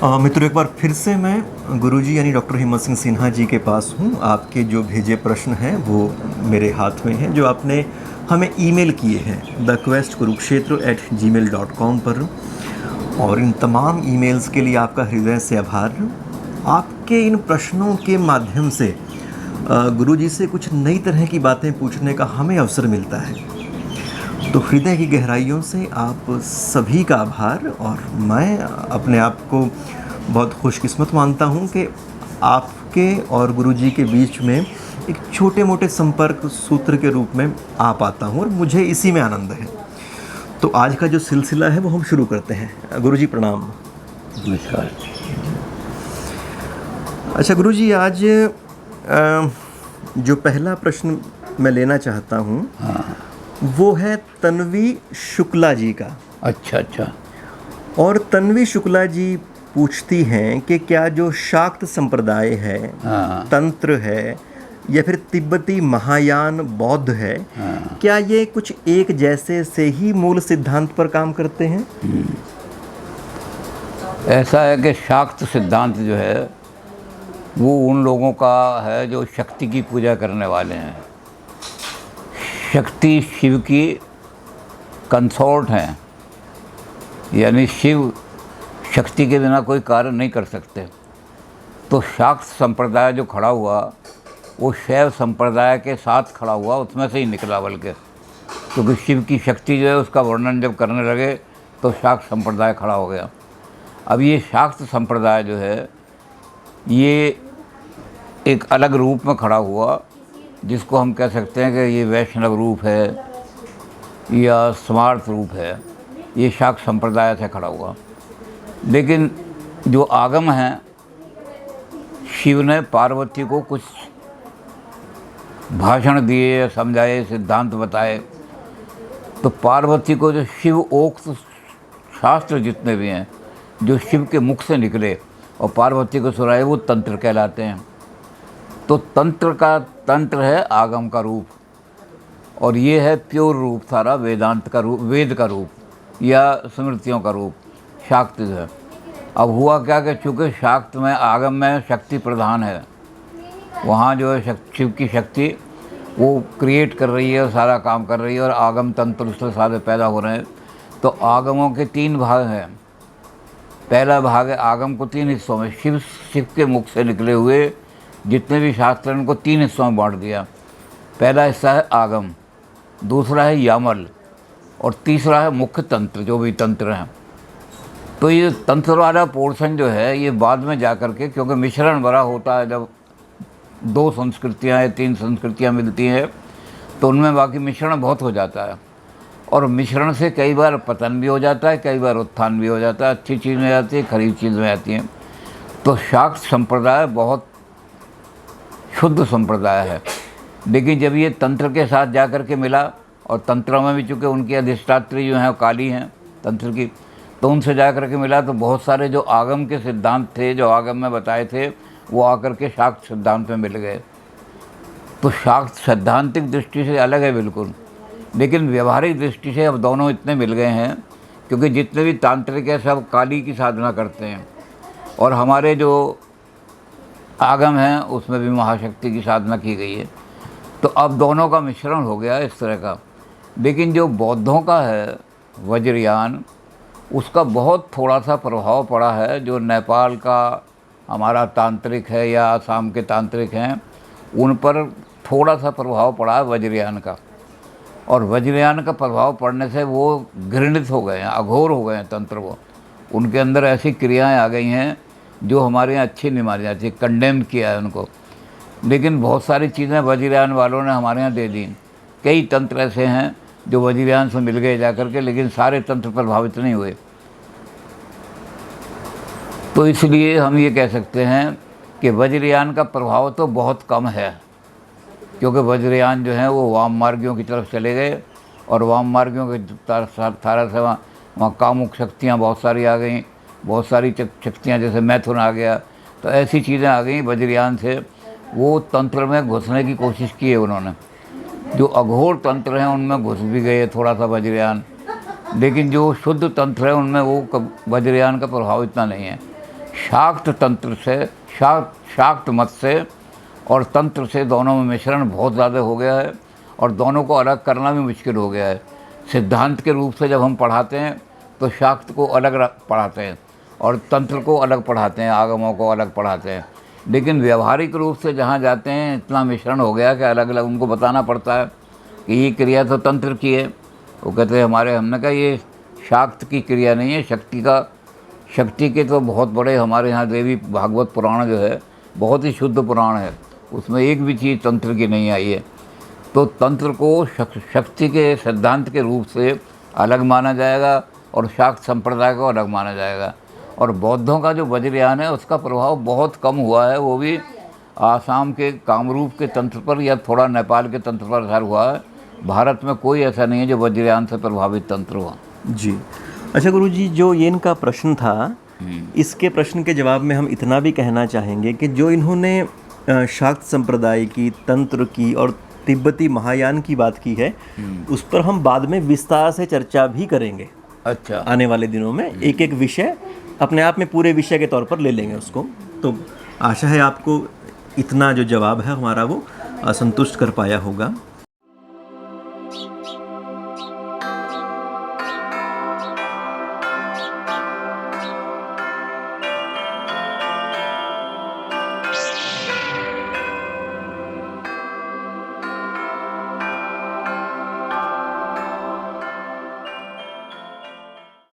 मित्रों, एक बार फिर से मैं गुरुजी यानी डॉक्टर हिम्मत सिंह सिन्हा जी के पास हूँ। आपके जो भेजे प्रश्न हैं वो मेरे हाथ में हैं, जो आपने हमें ईमेल किए हैं thequestkurukshetra@gmail.com पर। और इन तमाम ईमेल्स के लिए आपका हृदय से आभार। आपके इन प्रश्नों के माध्यम से गुरुजी से कुछ नई तरह की बातें पूछने का हमें अवसर मिलता है। तो हृदय की गहराइयों से आप सभी का आभार। और मैं अपने आप को बहुत खुशकिस्मत मानता हूँ कि आपके और गुरुजी के बीच में एक छोटे मोटे संपर्क सूत्र के रूप में आ पाता हूँ, और मुझे इसी में आनंद है। तो आज का जो सिलसिला है वो हम शुरू करते हैं। गुरुजी प्रणाम। नमस्कार। अच्छा गुरुजी, आज जो पहला प्रश्न मैं लेना चाहता हूँ वो है तन्वी शुक्ला जी का। अच्छा। और तन्वी शुक्ला जी पूछती हैं कि क्या जो शाक्त संप्रदाय है, तंत्र है, या फिर तिब्बती महायान बौद्ध है, क्या ये कुछ एक जैसे से ही मूल सिद्धांत पर काम करते हैं? ऐसा है कि शाक्त सिद्धांत जो है वो उन लोगों का है जो शक्ति की पूजा करने वाले हैं। शक्ति शिव की कंसोर्ट हैं, यानी शिव शक्ति के बिना कोई कार्य नहीं कर सकते। तो शाक्त संप्रदाय जो खड़ा हुआ वो शैव संप्रदाय के साथ खड़ा हुआ, उसमें से ही निकला बल्कि, क्योंकि शिव की शक्ति जो है उसका वर्णन जब करने लगे तो शाक्त संप्रदाय खड़ा हो गया। अब ये शाक्त संप्रदाय जो है ये एक अलग रूप में खड़ा हुआ, जिसको हम कह सकते हैं कि ये वैष्णव रूप है या स्मार्त रूप है। ये शाक्त संप्रदाय से खड़ा हुआ। लेकिन जो आगम हैं, शिव ने पार्वती को कुछ भाषण दिए, समझाए, सिद्धांत बताए। तो पार्वती को जो शिव ओक्त शास्त्र जितने भी हैं जो शिव के मुख से निकले और पार्वती को सुनाए, वो तंत्र कहलाते हैं। तो तंत्र है आगम का रूप, और ये है प्योर रूप, सारा वेदांत का रूप, वेद का रूप या स्मृतियों का रूप शाक्त है। अब हुआ क्या कि चूँकि शाक्त में आगम में शक्ति प्रधान है, वहाँ जो है शिव की शक्ति वो क्रिएट कर रही है, सारा काम कर रही है, और आगम तंत्र उससे सारे पैदा हो रहे हैं। तो आगमों के 3 भाग हैं। पहला भाग है आगम को 3 हिस्सों में, शिव के मुख से निकले हुए जितने भी शास्त्र हैं उनको 3 हिस्सों में बांट दिया। पहला हिस्सा है आगम, दूसरा है यामल, और तीसरा है मुख्य तंत्र, जो भी तंत्र हैं। तो ये तंत्र वाला पोर्शन जो है ये बाद में जा कर के, क्योंकि मिश्रण बड़ा होता है, जब 2 संस्कृतियाँ या 3 संस्कृतियाँ मिलती हैं तो उनमें बाकी मिश्रण बहुत हो जाता है, और मिश्रण से कई बार पतन भी हो जाता है, कई बार उत्थान भी हो जाता है। अच्छी चीज़ में आती है, खरीब चीज़ में आती है। तो शाक्त संप्रदाय बहुत शुद्ध संप्रदाय है। लेकिन जब ये तंत्र के साथ जा कर के मिला, और तंत्रों में भी चूँकि उनकी अधिष्ठात्री जो हैं वो काली हैं तंत्र की, तो उनसे जा कर के मिला तो बहुत सारे जो आगम के सिद्धांत थे, जो आगम में बताए थे, वो आकर के शाक्त सिद्धांत में मिल गए। तो शाक्त सैद्धांतिक दृष्टि से अलग है बिल्कुल, लेकिन व्यवहारिक दृष्टि से अब दोनों इतने मिल गए हैं, क्योंकि जितने भी तांत्रिक हैं सब काली की साधना करते हैं, और हमारे जो आगम हैं उसमें भी महाशक्ति की साधना की गई है। तो अब दोनों का मिश्रण हो गया इस तरह का। लेकिन जो बौद्धों का है वज्रयान, उसका बहुत थोड़ा सा प्रभाव पड़ा है। जो नेपाल का हमारा तांत्रिक है या आसाम के तांत्रिक हैं, उन पर थोड़ा सा प्रभाव पड़ा है वज्रयान का, और वज्रयान का प्रभाव पड़ने से वो घृणित हो गए हैं, अघोर हो गए हैं तंत्र। वो उनके अंदर ऐसी क्रियाएं आ गई हैं जो हमारे यहाँ अच्छी नहीं मानी जाती, कंडेम किया है उनको। लेकिन बहुत सारी चीज़ें वज्रयान वालों ने हमारे यहाँ दे दी। कई तंत्र ऐसे हैं जो वज्रयान से मिल गए जा कर के, लेकिन सारे तंत्र प्रभावित नहीं हुए। तो इसलिए हम ये कह सकते हैं कि वज्रयान का प्रभाव तो बहुत कम है, क्योंकि वज्रयान जो हैं वो वाम मार्गियों की तरफ चले गए, और वाम मार्गियों के तरह से वहाँ कामुक शक्तियाँ बहुत सारी आ गई, बहुत सारी शक्तियाँ, जैसे मैथुन आ गया। तो ऐसी चीज़ें आ गई वज्रयान से, वो तंत्र में घुसने की कोशिश की है उन्होंने। जो अघोर तंत्र हैं उनमें घुस भी गए थोड़ा सा वज्रयान, लेकिन जो शुद्ध तंत्र है उनमें वो वज्रयान का प्रभाव इतना नहीं है। शाक्त तंत्र से, शाक्त मत से और तंत्र से, दोनों में मिश्रण बहुत ज़्यादा हो गया है और दोनों को अलग करना भी मुश्किल हो गया है। सिद्धांत के रूप से जब हम पढ़ाते हैं तो शाक्त को अलग पढ़ाते हैं और तंत्र को अलग पढ़ाते हैं, आगमों को अलग पढ़ाते हैं। लेकिन व्यवहारिक रूप से जहाँ जाते हैं इतना मिश्रण हो गया कि अलग अलग उनको बताना पड़ता है कि ये क्रिया तो तंत्र की है। वो कहते हैं हमने कहा ये शाक्त की क्रिया नहीं है, शक्ति के तो बहुत बड़े हमारे यहाँ देवी भागवत पुराण जो है बहुत ही शुद्ध पुराण है, उसमें एक भी चीज़ तंत्र की नहीं आई है। तो तंत्र को शक्ति के सिद्धांत के रूप से अलग माना जाएगा और शाक्त संप्रदाय को अलग माना जाएगा। और बौद्धों का जो वज्रयान है उसका प्रभाव बहुत कम हुआ है, वो भी आसाम के कामरूप के तंत्र पर या थोड़ा नेपाल के तंत्र पर असर हुआ है। भारत में कोई ऐसा नहीं है जो वज्रयान से प्रभावित तंत्र हुआ। जी अच्छा गुरुजी, जो ये इनका प्रश्न था, इसके प्रश्न के जवाब में हम इतना भी कहना चाहेंगे कि जो इन्होंने शाक्त संप्रदाय की, तंत्र की और तिब्बती महायान की बात की है, उस पर हम बाद में विस्तार से चर्चा भी करेंगे। अच्छा, आने वाले दिनों में एक एक विषय अपने आप में पूरे विषय के तौर पर ले लेंगे उसको। तो आशा है आपको इतना जो जवाब है हमारा वो संतुष्ट कर पाया होगा।